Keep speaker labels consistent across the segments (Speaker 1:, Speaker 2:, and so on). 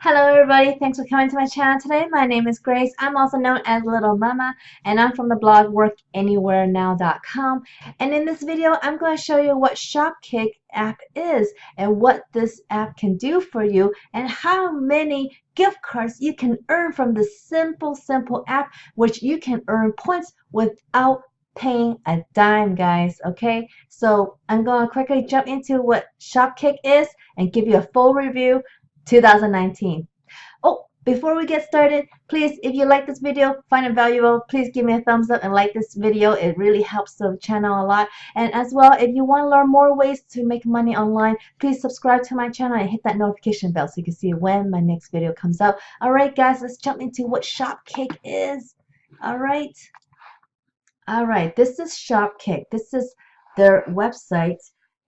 Speaker 1: Hello everybody, thanks for coming to my channel today. My name is Grace. I'm also known as Littlemama and I'm from the blog workanywherenow.com. And in this video, I'm going to show you what Shopkick app is and what this app can do for you and how many gift cards you can earn from this simple app, which you can earn points without paying a dime, guys. Okay, so I'm going to quickly jump into what Shopkick is and give you a full review 2019. Oh, before we get started, please, if you like this video, find it valuable, please give me a thumbs up and like this video. It really helps the channel a lot. And as well, if you want to learn more ways to make money online, please subscribe to my channel and hit that notification bell so you can see when my next video comes out. Alright guys, let's jump into what Shopkick is. Alright, this is Shopkick. This is their website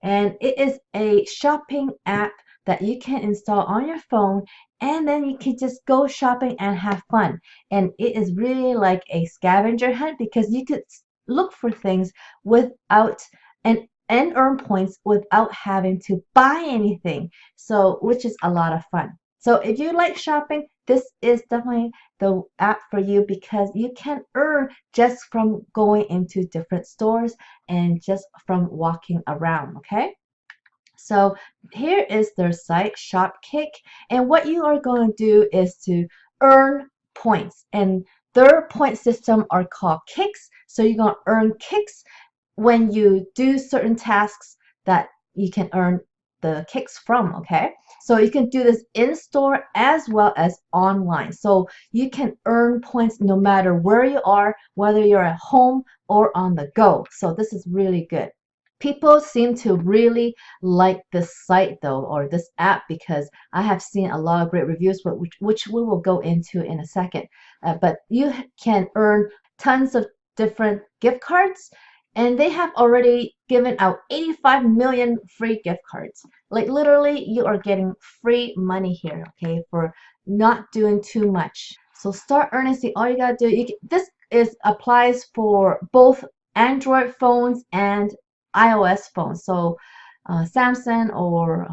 Speaker 1: and it is a shopping app that you can install on your phone, and then you can just go shopping and have fun. And it is really like a scavenger hunt because you could look for things without and earn points without having to buy anything, so which is a lot of fun. So if you like shopping, this is definitely the app for you because you can earn just from going into different stores and just from walking around. Okay, so here is their site, Shopkick, and what you are going to do is to earn points, and their point system are called kicks. So you're going to earn kicks when you do certain tasks that you can earn the kicks from. Okay, so you can do this in store as well as online, so you can earn points no matter where you are, whether you're at home or on the go. So this is really good. People seem to really like this site though, or this app, because I have seen a lot of great reviews, which we will go into in a second. But you can earn tons of different gift cards, and they have already given out 85 million free gift cards. Like literally, you are getting free money here, okay, for not doing too much. So start earning. See, all you gotta do, this applies for both Android phones and iOS phones. So Samsung or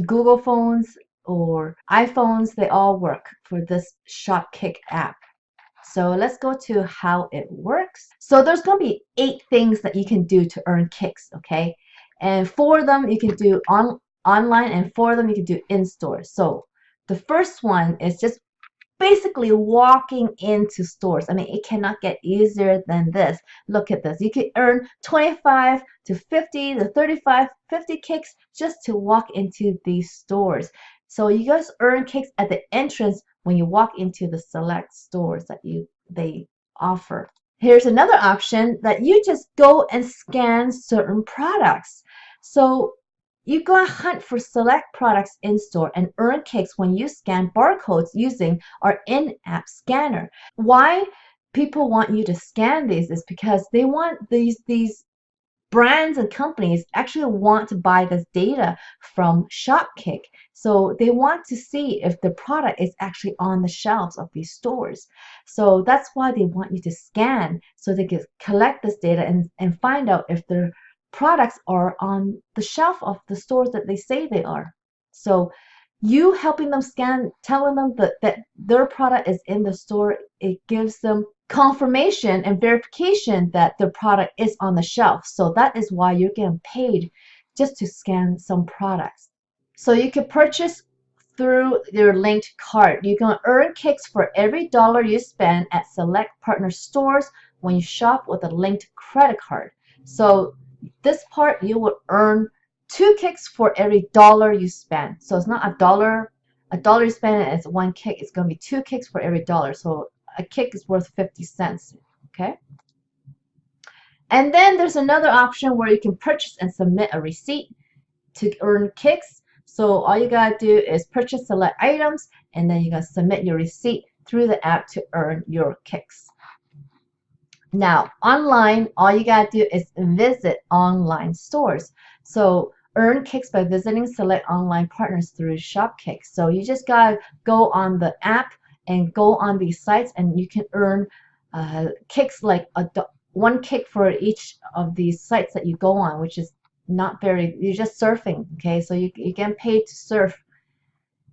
Speaker 1: Google phones or iPhones, they all work for this Shopkick app. So let's go to how it works. So there's going to be 8 things that you can do to earn kicks, okay? And 4 of them you can do online, and 4 of them you can do in store. So the first one is just basically walking into stores. I mean, it cannot get easier than this. Look at this. You can earn 25 to 50 to 35, 50 kicks just to walk into these stores. So you guys earn kicks at the entrance when you walk into the select stores that they offer. Here's another option that you just go and scan certain products. So you go and hunt for select products in store and earn kicks when you scan barcodes using our in-app scanner. Why people want you to scan these is because they want these brands and companies actually want to buy this data from Shopkick. So they want to see if the product is actually on the shelves of these stores. So that's why they want you to scan, so they can collect this data and find out if their products are on the shelf of the stores that they say they are. So you helping them scan, telling them that their product is in the store, it gives them confirmation and verification that the product is on the shelf. So that is why you're getting paid just to scan some products. So you can purchase through your linked card. You can earn kicks for every dollar you spend at select partner stores when you shop with a linked credit card. So this part, you will earn 2 kicks for every dollar you spend. So it's not a dollar you spend and it's 1 kick. It's going to be 2 kicks for every dollar. So a kick is worth 50 cents. Okay. And then there's another option where you can purchase and submit a receipt to earn kicks. So all you gotta do is purchase select items, and then you gotta submit your receipt through the app to earn your kicks. Now, online, all you gotta do is visit online stores. So earn kicks by visiting select online partners through Shopkick. So you just gotta go on the app and go on these sites, and you can earn kicks, like 1 kick for each of these sites that you go on, which is not very, you're just surfing, okay? So you get paid to surf.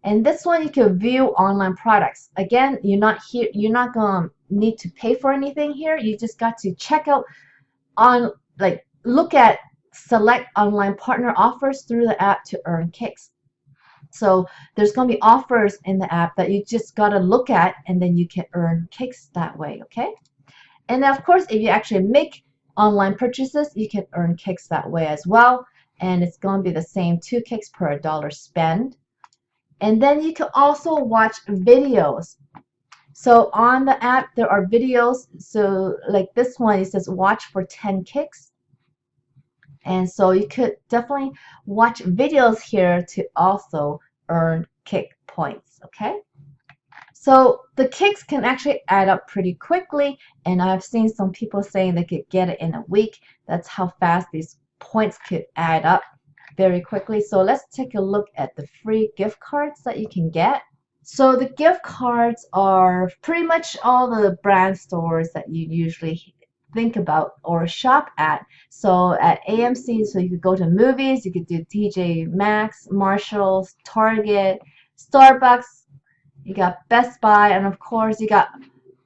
Speaker 1: And this one you can view online products. Again, you're not gonna need to pay for anything here. You just got to check out on, like, look at select online partner offers through the app to earn kicks. So there's going to be offers in the app that you just got to look at, and then you can earn kicks that way, okay? And then of course, if you actually make online purchases, you can earn kicks that way as well. And it's going to be the same 2 kicks per $1 spend. And then you can also watch videos. So on the app, there are videos. So like this one, it says watch for 10 kicks. And so you could definitely watch videos here to also earn kick points, okay? So the kicks can actually add up pretty quickly, and I've seen some people saying they could get it in a week. That's how fast these points could add up very quickly. So let's take a look at the free gift cards that you can get. So the gift cards are pretty much all the brand stores that you usually think about or shop at. So at AMC, so you could go to movies, you could do TJ Maxx, Marshalls, Target, Starbucks, you got Best Buy, and of course you got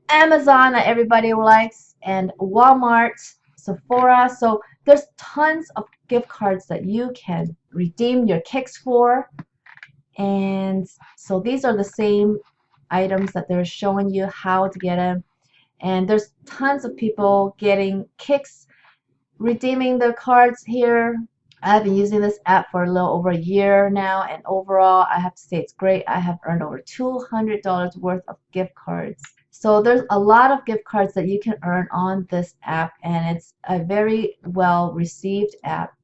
Speaker 1: Amazon that everybody likes, and Walmart, Sephora. So there's tons of gift cards that you can redeem your kicks for. And so these are the same items that they're showing you how to get them. And there's tons of people getting kicks, redeeming their cards here. I've been using this app for a little over a year now, and overall I have to say it's great. I have earned over $200 worth of gift cards. So there's a lot of gift cards that you can earn on this app, and it's a very well received app.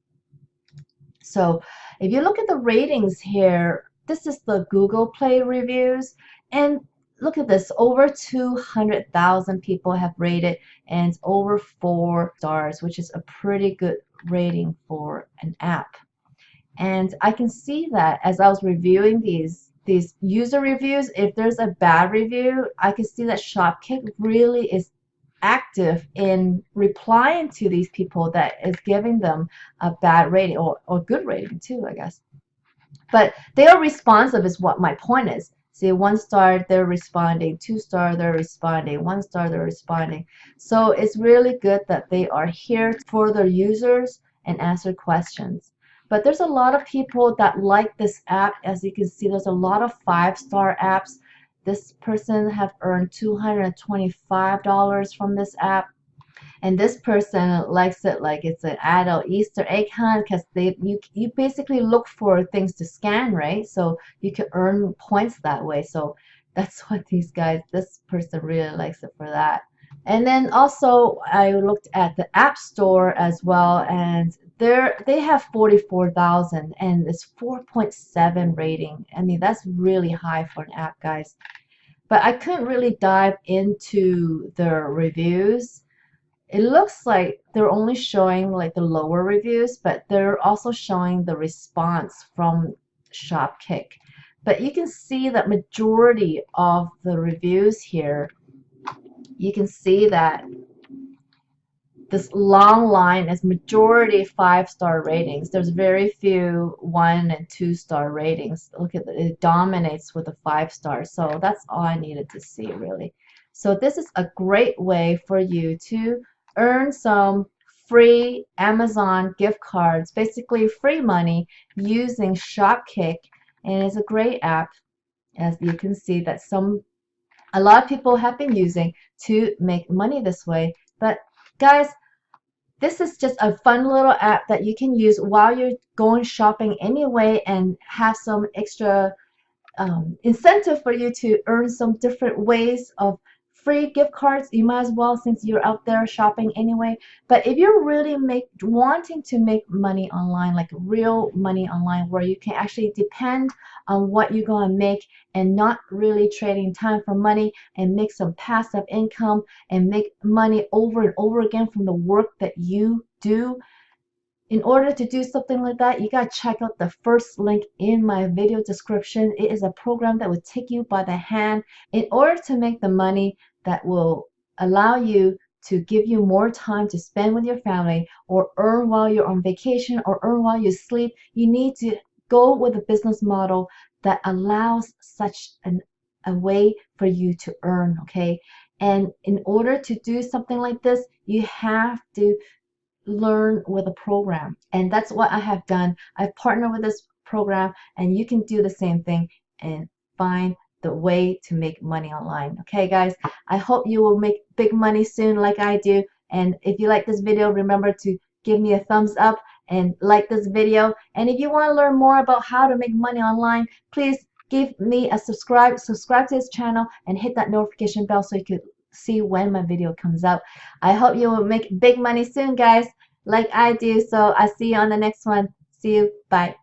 Speaker 1: So if you look at the ratings here, this is the Google Play reviews, and look at this, over 200,000 people have rated, and it's over 4 stars, which is a pretty good rating for an app. And I can see that as I was reviewing these user reviews, if there's a bad review, I can see that Shopkick really is active in replying to these people that is giving them a bad rating, or good rating too, I guess. But they are responsive is what my point is. See, 1 star, they're responding. 2 star, they're responding. 1 star, they're responding. So it's really good that they are here for their users and answer questions. But there's a lot of people that like this app. As you can see, there's a lot of 5-star apps. This person have earned $225 from this app. And this person likes it like it's an adult Easter egg hunt, because you basically look for things to scan, right? So you can earn points that way. So that's what this person really likes it for that. And then also I looked at the App Store as well, and they have 44,000 and it's 4.7 rating. I mean, that's really high for an app, guys. But I couldn't really dive into their reviews. It looks like they're only showing like the lower reviews, but they're also showing the response from Shopkick. But you can see that majority of the reviews here, you can see that this long line is majority 5-star ratings. There's very few 1 and 2-star ratings. Look at it, it dominates with the 5 stars. So that's all I needed to see, really. So this is a great way for you to earn some free Amazon gift cards, basically free money, using Shopkick. And it's a great app, as you can see, that a lot of people have been using to make money this way. But guys, this is just a fun little app that you can use while you're going shopping anyway, and have some extra incentive for you to earn some different ways of free gift cards. You might as well, since you're out there shopping anyway. But if you're really wanting to make money online, like real money online, where you can actually depend on what you're going to make and not really trading time for money, and make some passive income and make money over and over again from the work that you do, in order to do something like that, you gotta check out the first link in my video description. It is a program that will take you by the hand in order to make the money that will allow you to give you more time to spend with your family, or earn while you're on vacation, or earn while you sleep. You need to go with a business model that allows such a way for you to earn, okay? And in order to do something like this, you have to learn with a program. And that's what I have done. I've partnered with this program, and you can do the same thing and find the way to make money online. Okay, guys, I hope you will make big money soon like I do. And if you like this video, remember to give me a thumbs up and like this video. And if you want to learn more about how to make money online, please give me a subscribe to this channel and hit that notification bell so you can see when my video comes out. I hope you will make big money soon, guys, like I do. So I'll see you on the next one. See you. Bye.